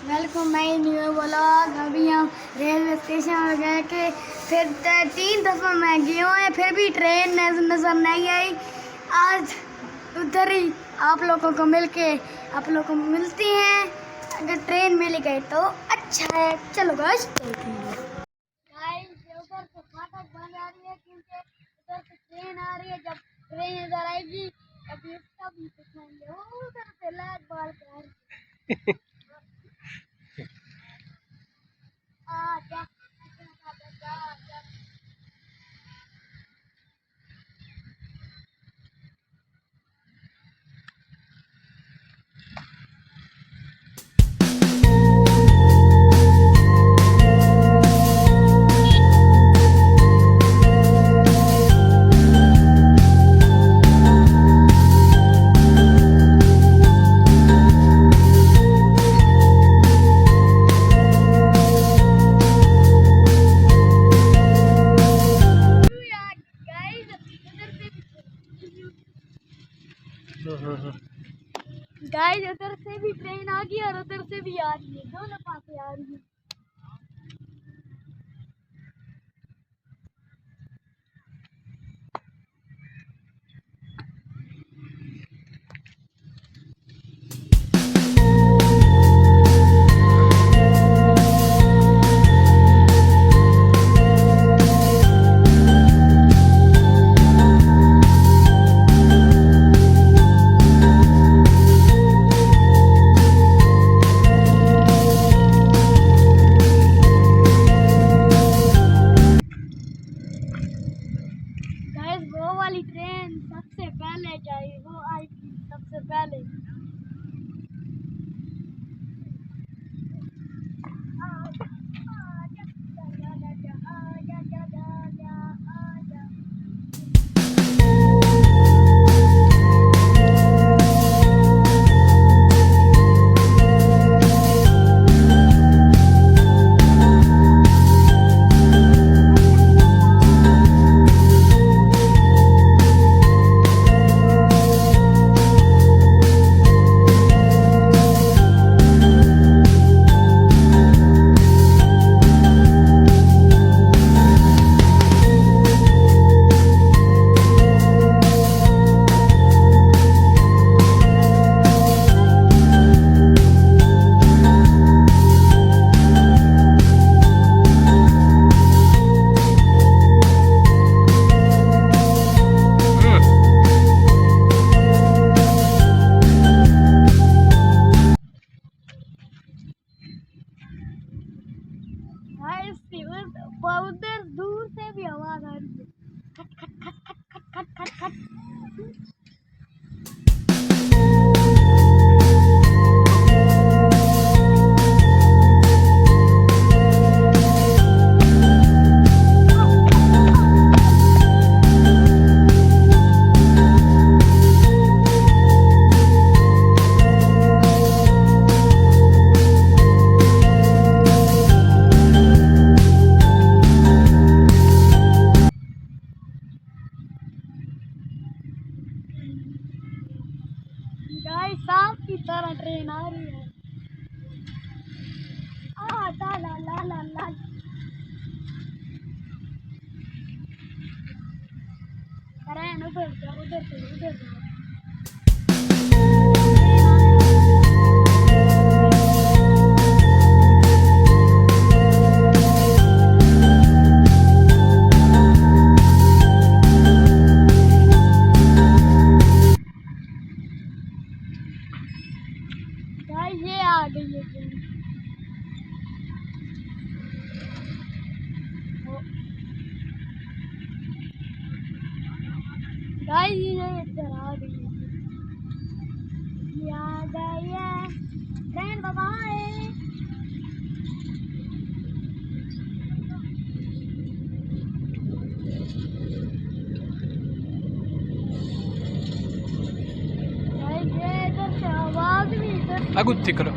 Welcome my new vlog. अभी हम railway station में गए के फिर 3 दफ़ा मैं गए हुए, फिर भी ट्रेन नज़र नहीं आई। आज उधर ही आप लोगों को मिलके आप लोगों को मिलती हैं। अगर ट्रेन मिल गई तो अच्छा है। चलो गाइस चलते हैं। उधर से फाटक बंद आ रही है क्योंकि उधर से ट्रेन आ रही है। जब ट्रेन इधर आएगी तब इसका भी दिखाएंगे। उधर से लाइट बाल कर गाइस उधर से भी ट्रेन आ गई और उधर से भी आ रही है, दोनों पास से आ रही है। वो वाली ट्रेन सबसे पहले जाएगी, वो आई थी सबसे पहले। उधर दूर से भी आवाज आ रही है, खट खट खट खट खट खट खट खट। गाइस सांप की तरह ट्रेन आ रही है। ला ला ला ला ला। ट्रेन उधर से उधर से। ये आ गई है ट्रेन। गाइस ये इधर आ गई है, ये आ गई है ट्रेन। बाय ये इधर से आवाज भी इधर। आगू करो।